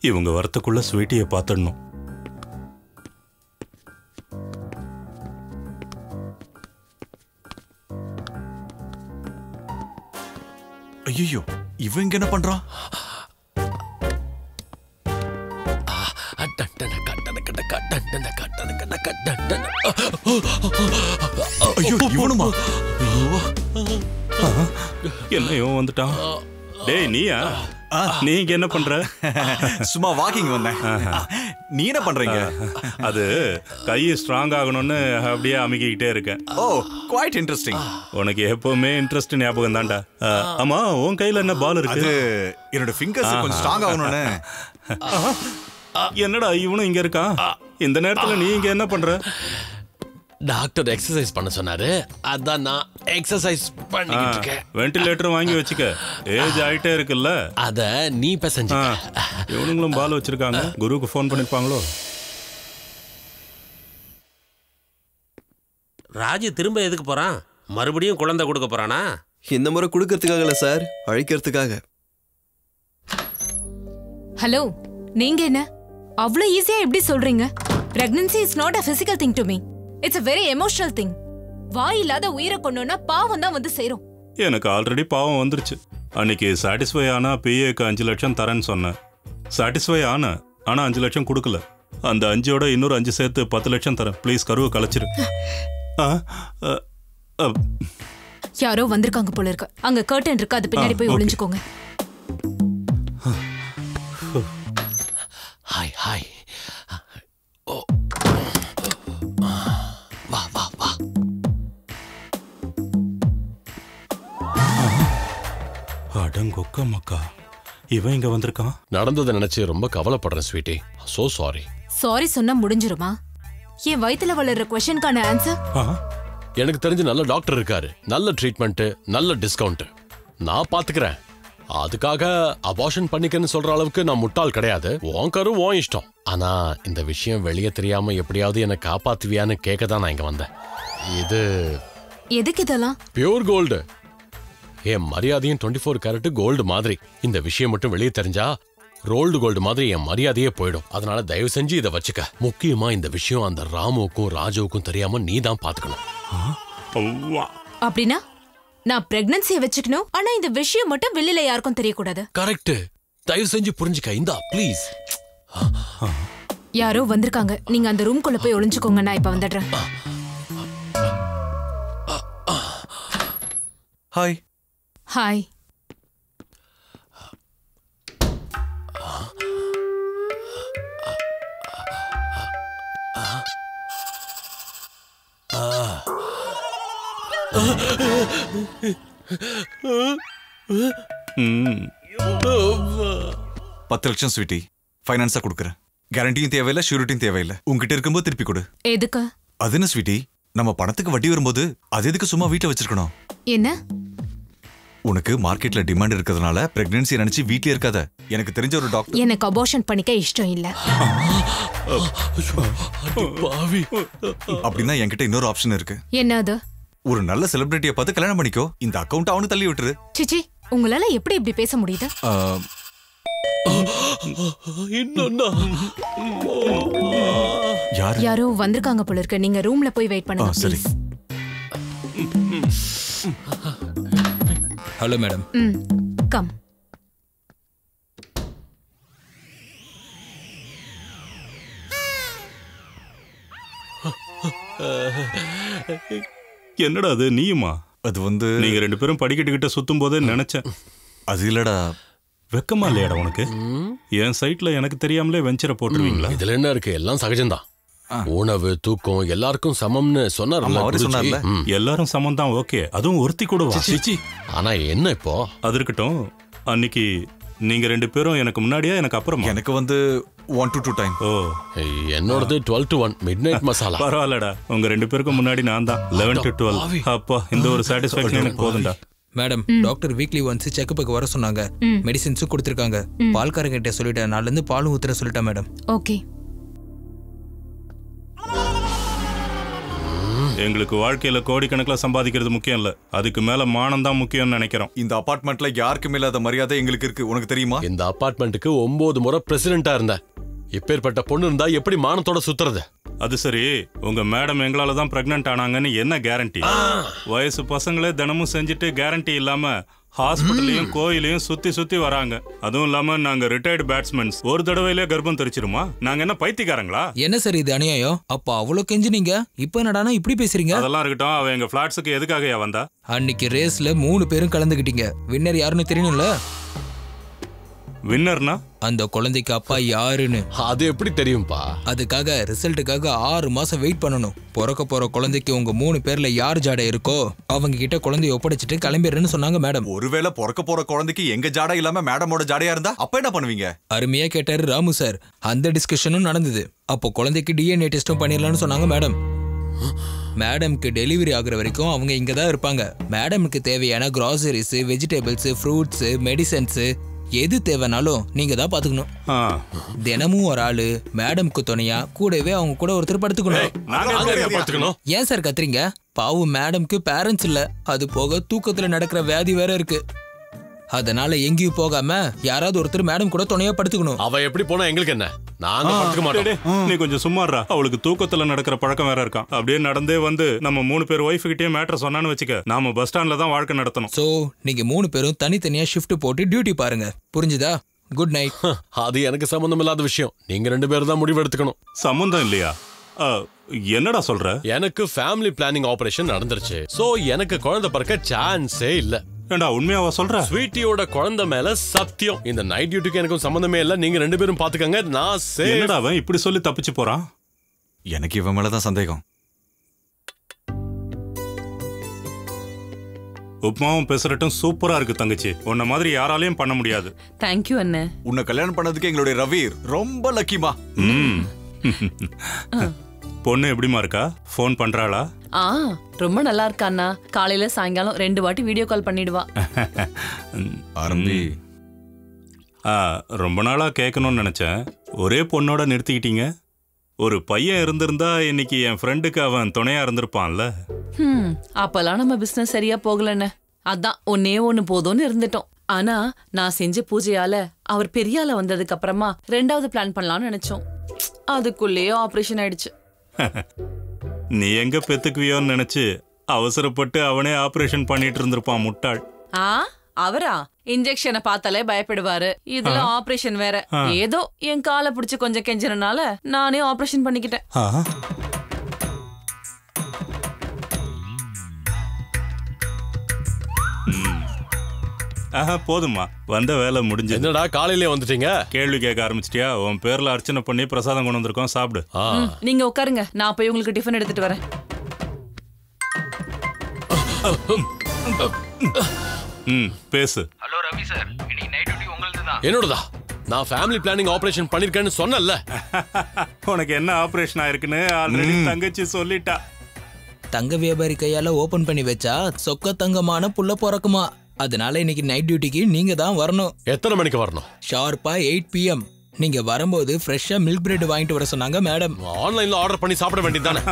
இவங்க வரத்துக்குள்ள ஸ்வீட்டியை பார்த்துடணும். ஐயோ, இவன் இங்க என்ன பண்றான்? ஐயோ, இவனுமா? என்ன இவன் வந்துட்டான்? டேய் நீயா? நீங்க என்ன பண்ற? சும்மா வாக்கிங் வந்தேன். நீ என்ன பண்றீங்க? அது கை ஸ்ட்ராங் ஆகணும்னு அப்படியே அமுக்கிக்கிட்டே இருக்கேன். ஓ, குவைட் இன்ட்ரெஸ்டிங். உனக்கு எப்பவுமே இன்ட்ரெஸ்ட் ஞாபகம் தான்டா. ஆமா, உன் கையில என்ன பால் இருக்கு? அது என்னோட ஃபிங்கர்ஸ் கொஞ்சம் ஸ்ட்ராங் ஆகணும்னு. என்னடா இவனும் இங்க இருக்கான்? இந்த நேரத்துல நீ இங்க என்ன பண்ற? டாக்டர் எக்ஸசைஸ் பண்ண சொன்னாரு, அதான் நான் எக்ஸசைஸ் பண்ணிக்கிட்டு இருக்கேன். வென்டிலேட்டர் வாங்கி வச்சுக்க, ஏஜ் ஆயிட்டே இருக்குல்ல. அத நீ பேசஞ்சு. இவனுங்களும் பால் வச்சிருக்காங்க. குருவுக்கு ஃபோன் பண்ணிருப்பாங்களோ? ராஜு திரும்ப எதுக்கு போறான்? மறுபடியும் குழந்தை கொடுக்க போறானா? இந்த முறை கொடுக்கறதுக்காகல சார், அழிக்கிறதுக்காக. ஹலோ, நீங்க என்ன அவ்வளோ ஈஸியா எப்படி சொல்றீங்க? Pregnancy is not a physical thing to me. It's a very emotional thing. வாய் இல்லாத உயிரை கொண்டோன்னா பாவம் தான் வந்து சேரும். எனக்கு ஆல்ரெடி பாவம் வந்துருச்சு. அன்னைக்கு சாட்டிஸ்ஃபை ஆனா பிஏக்கு 5 லட்சம் தரேன்னு சொன்னேன். சாட்டிஸ்ஃபை ஆனா 5 லட்சம் கொடுக்கல. அந்த 5ஓட இன்னொரு 5 சேர்த்து 10 லட்சம் தரேன். ப்ளீஸ் கருவை கலைச்சிரு. யாரோ வந்திருக்காங்க போல இருக்கு. அங்க கர்டன் இருக்கு, அது பின்னாடி போய் ஒளிஞ்சுக்கோங்க. Hi hi. ஓ, வா வா வா. அடங்கொக்க மக்கா, இவன் இங்க வந்திருக்கான். நடந்ததை நினைச்சு ரொம்ப கவலைப்படுறேன் ஸ்வீட்டி. So sorry. சாரி சொன்னா முடிஞ்சிருமா? என் வயித்துல வளர்ற क्वेश्चनக்கான ஆன்சர்? எனக்கு தெரிஞ்ச நல்ல டாக்டர் இருக்காரு, நல்ல ட்ரீட்மெண்ட், நல்ல டிஸ்கவுண்ட். நான் பாத்துக்கிறேன். அதுக்காக அபார்ஷன் பண்ணிக்கன்னு சொல்ற அளவுக்கு நான் முட்டாள் கிடையாது. உன் கரு உன் இஷ்டம். ஆனா இந்த விஷயம் வெளியே தெரியாம எப்படியாவது என்னை காப்பாத்துவியான்னு கேட்க தான் நான் இங்க வந்தேன். இது எதுக்கு இதெல்லாம்? Pure gold. என் மரியாதையும் 24 கேரட் கோல்டு மாதிரி. இந்த விஷயம் மட்டும் வெளியே தெரிஞ்சா ரோல்டு கோல்டு மாதிரி என் மரியாதையே போயிடும். அதனால தயவு செஞ்சு இதை வச்சுக்க. முக்கியமா இந்த விஷயம் அந்த ராமுவுக்கும் ராஜுவுக்கும் தெரியாம நீ தான் பாத்துக்கணும். அப்படின்னா நான் பிரெக்னன்சியை வச்சுக்கணும், ஆனா இந்த விஷயம் மட்டும் வெளியில யாருக்கும் தெரியக்கூடாது. கரெக்ட். தயவு செஞ்சு புரிஞ்சுக்க. இந்தா ப்ளீஸ். யாரோ வந்திருக்காங்க. நீங்க அந்த ரூம்குள்ள போய் ஒளிஞ்சுக்கோங்க. நான் இப்ப வந்துடுறேன். ஹாய். ஹாய். $10 லட்சம் ஸ்வீட்டி. ஃபைனான்ஸா கொடுக்குறேன். கேரண்டியும் தேவையில்லை, ஷூரிட்டியும் தேவையில்லை. உங்ககிட்ட இருக்கும்போது திருப்பி கொடு. எதுக்கு? அது என்ன ஸ்வீட்டி, நம்ம பணத்துக்கு வட்டி வரும்போது அது எதுக்கு சும்மா வீட்டை வச்சிருக்கணும்? என்ன? உனக்கு மார்க்கெட்ல டிமாண்ட் இருக்கிறதுனால பிரெக்னன்சி நினைச்சு வீட்லயே இருக்காத. எனக்கு தெரிஞ்ச ஒரு டாக்டர். எனக்கு அபார்ஷன் பண்ணிக்க இஷ்டம் இல்ல. அப்படின்னா என்கிட்ட இன்னொரு ஆப்ஷன் இருக்கு. என்னது? ஒரு நல்ல செலிபிரிட்டியை பார்த்து கல்யாணம் பண்ணிக்கோ. இந்த அக்கவுண்ட் அவனுக்கு தள்ளி விட்டுரு. சிச்சி, உங்களால எப்படி இப்படி பேச முடியுது? யாரோ வந்திருக்காங்க போல இருக்கு. நீங்க ரூம்ல போய் வெயிட் பண்ணுங்க. சரி. Hello madam. கம். என்னடா அது? நீயுமா? அது வந்து நீங்க 2 பேரும் படிக்கட்டுக்கிட்ட சுத்தும் போதே நினைச்சேன். அது இல்லடா. வெக்கமா இல்லையாடா உனக்கு? என் சைட்ல எனக்கு தெரியாமலே வெஞ்சரை போட்டுருவீங்களா? இதுல என்ன இருக்கு? எல்லாம் சகஜம்தான். உணவு தூக்கம் எல்லாருக்கும் சமம்னு சொன்னார்ல. எல்லாரும் சமம் தான். ஓகே, அதுவும் ஒருத்தி கூட. ஆனா என்ன இப்போ? அது இருக்கட்டும். அன்னைக்கு நீங்க 2 பேரும் எனக்கு முன்னாடியா எனக்கு அப்புறமா? எனக்கு வந்து 1 to 2 டைம். ஓ, என்னோடது 12 to 1 மிட்நைட் மசாலா. பரவாயில்லடா. உங்க 2 பேருக்கும் முன்னாடி நான் தான் 11 to 12. அப்பா, இந்த ஒரு சாட்டிஸ்ஃபேக்ஷன் எனக்கு போதும்டா. மேடம், டாக்டர் வீக்லி ஒன்ஸ் செக்கப்புக்கு வர சொன்னாங்க. மெடிசின்ஸும் கொடுத்துருக்காங்க. பால்காரங்கிட்ட சொல்லிட்டேன். நாளைல இருந்து பாலும் ஊத்துற சொல்லிட்டேன் மேடம். ஓகே. எங்களுக்கு வாழ்க்கையில கோடிக்கணக்கில் சம்பாதிக்கிறது முக்கியம் இல்ல, அதுக்கு மேல மானம் தான் முக்கியம்னு நினைக்கிறோம். இந்த அபார்ட்மெண்ட்ல யாருக்கும் இல்லாத மரியாதை எங்களுக்கு இருக்கு, உனக்கு தெரியுமா? இந்த அபார்ட்மெண்ட்டுக்கு 9 முறை பிரசிடென்டா இருந்த இப்பேற்பட்ட பொண்ணு இருந்தா எப்படி மானத்தோட சுத்துறது? அது சரி, உங்க மேடம் எங்களால தான் பிரெக்னன்ட் ஆனாங்கன்னு என்ன கேரண்டி? வயசு பசங்களே தினமும் செஞ்சுட்டு கேரண்டி இல்லாம ஹாஸ்பிட்டலையும் கோயிலையும் சுத்தி சுத்தி வராங்க. அதுவும் இல்லாம நாங்க ரிட்டையர்டு பேட்ஸ்மேன்ஸ், ஒரு தடவையிலே கர்ப்பம் தெரிச்சிருமா? நாங்க என்ன பைத்தியக்காரங்களா? என்ன சார் இது அநியாயம்? அப்ப அவ்வளவு கெஞ்சுனீங்க, இப்ப என்னடானா இப்படி பேசுறீங்க? அதெல்லாம் இருக்கட்டும், அவ எங்க பிளாட்ஸுக்கு எதுக்காக வந்தா? அன்னைக்கு ரேஸ்ல 3 பேரும் கலந்துக்கிட்டீங்க. வின்னர் யாருன்னு தெரியணும்ல? வின்னர்னா அந்த குழந்தைக்கு அப்பா யாருன்னு. அது எப்படி தெரியும்பா? அதுக்காக ரிசல்ட்டுக்காக 6 மாசம் வெயிட் பண்ணணும். பிறக்க போற குழந்தைக்கு உங்க 3 பேர்ல யார் ஜாடை இருக்கோ அவங்க கிட்ட குழந்தைய ஒப்படைச்சிட்டு கிளம்பிடுறேன்னு சொன்னாங்க மேடம். ஒருவேளை பிறக்க போற குழந்தைக்கு எங்க ஜாடை இல்லாம மேடமோட ஜாடையா இருந்தா அப்ப என்ன பண்ணுவீங்க? அருமையா கேட்டாரு ராமு சார். அந்த டிஸ்கஷனும் நடந்தது. அப்போ குழந்தைக்கு டிஎன்ஏ டெஸ்டும் பண்ணிடலாம்னு சொன்னாங்க மேடம். மேடம்க்கு டெலிவரி ஆகுற வரைக்கும் அவங்க இங்க தான் இருப்பாங்க. மேடம்க்கு தேவையான கிராசரிஸ், வெஜிடபிள்ஸ், ஃப்ரூட்ஸ், மெடிசன்ஸ் எது தேவைனாலும் நீங்க தான் பாத்துக்கணும். தினமும் ஒரு ஆளு மேடம்க்கு துணையா, கூடவே அவங்க கூட ஒருத்தர் படுத்துக்கணும். ஏன் சார் கத்துறீங்க? பாவம் மேடம்க்கு பேரண்ட்ஸ் இல்ல, அது போக தூக்கத்துல நடக்கிற வியாதி வேற இருக்கு. அதனால எங்கேயும் போகாம யாராவது ஒருத்தர் மேடம் கூட துணையா படுத்துக்கணும். அவ எப்படி போனா எங்களுக்கு என்ன? நாங்க படுத்துக்க மாட்டோம். நீ கொஞ்சம் சும்மாறா. அவளுக்கு தூக்கத்துல நடக்கிற பழக்கம் வேற இருக்கான். அப்படியே நடந்தே வந்து நம்ம 3 பேர் ஒய்ஃப் கிட்டே மேட்டர் சொன்னான்னு வச்சுக்க, நாம பஸ் ஸ்டாண்ட்ல தான் வாழ்க்கை நடத்தணும். சோ நீங்க 3 பேரும் தனித்தனியா ஷிஃப்ட் போட்டு டியூட்டி பாருங்க, புரிஞ்சுதா? Good night. அது எனக்கு சம்பந்தம் இல்லாத விஷயம். நீங்க 2 பேரும் தான் முடிவு எடுத்துக்கணும். சம்பந்தம் இல்லையா? என்னடா சொல்ற? எனக்கு ஃபேமிலி பிளானிங் ஆபரேஷன் நடந்துருச்சு. சோ எனக்கு குழந்தை பிறக்க சான்ஸே இல்ல. ஏண்டா உண்மையாவா சொல்ற? ஸ்வீட்டியோட குழந்தை மேல சத்தியம். இந்த நைட் டியூட்டிக்கு எனக்கும் சம்பந்தமே இல்ல. நீங்க 2 பேரும் பாத்துக்கங்க. நான் என்னடா அவன் இப்படி சொல்லி தப்பிச்சு போறான்? எனக்கு இவன் மேலதான் சந்தேகம். உப்மாவும் பெசரட்டும் சூப்பரா இருக்கு தங்கச்சி. உன்ன மாதிரி யாராலையும் பண்ண முடியாது. தேங்க்யூ அண்ணே. உன்னை கல்யாணம் பண்ணதுக்கு எங்களுடைய ரவீர் ரொம்ப லக்கிமா. பொண்ணு எப்படிமா இருக்கா? போன் பண்றாளா? ரொம்ப நல்லா இருக்கா அண்ணா. காலையில சாயங்காலம் 2 வாட்டி வீடியோ கால் பண்ணிடுவா. ஆரம்பி. ரொம்ப நாளா கேட்கணும்னு நினைச்சேன். ஒரே பொண்ணோட நிறுத்திக்கிட்டீங்க. ஒரு பையன் இருந்திருந்தா இன்னைக்கு என் ஃப்ரெண்டுக்கு அவன் துணையா இருந்திருப்பான்ல. அப்பெல்லாம் நம்ம பிசினஸ் சரியா போகலன்னு அதான் ஒன்னே ஒண்ணு போதும்னு இருந்துட்டோம். ஆனா நான் செஞ்ச பூஜையால அவர் பெரிய ஆள வந்ததுக்கு அப்புறமா 2வது பிளான் பண்ணலாம்னு நினைச்சோம். அதுக்குள்ளேயே ஆபரேஷன் ஆயிடுச்சு. நீ எங்க பெத்துக்குவியோன்னு நினைச்சு அவசரப்பட்டு அவனே ஆபரேஷன் பண்ணிட்டு இருந்திருப்பான் முட்டாள். அவரா? இன்ஜெக்ஷனை பார்த்தாலே பயப்படுவாரு. இதுல ஆபரேஷன் வேற. ஏதோ என் காலை பிடிச்சு கொஞ்சம் கெஞ்சறனால நானே ஆபரேஷன் பண்ணிக்கிட்டேன். போதுமா, வந்த வேலை முடிஞ்சு. என்னடா காலையிலே வந்துட்டீங்க? கேள்வி கேட்க ஆரம்பிச்சிட்டியா? உன் பேர்ல அர்ச்சனை பண்ணி பிரசாதம் கொண்டு வந்திருக்கோம், சாப்பிடு. நீங்க உட்காருங்க, நான் போய் உங்களுக்கு டிஃபன் எடுத்துட்டு வரேன். பேசு. ஹலோ ரவி சார், இன்னைக்கு நைட் டியூட்டி உங்களுது தான். என்னோடதா? நான் ஃபேமிலி பிளானிங் ஆபரேஷன் பண்ணிருக்கேன்னு சொன்னல. உனக்கு என்ன ஆபரேஷன் ஆயிருக்குன்னு ஆல்ரெடி தங்கச்சி சொல்லிட்டா. தங்க வியாபாரி கையால ஓபன் பண்ணி வச்சா சொக்க தங்கமான புள்ள பிறக்குமா. அதனால இன்னைக்கு நைட் டியூட்டிக்கு நீங்க தான் வரணும். எத்தனை மணிக்கு வரணும்? ஷார்ப்பா 8 PM. நீங்க வரும்போது ஃப்ரெஷ்ஷா மில்க் பிரெட் வாங்கிட்டு வர சொன்னாங்க மேடம். ஆன்லைன்ல ஆர்டர் பண்ணி சாப்பிட வேண்டியதுதானே?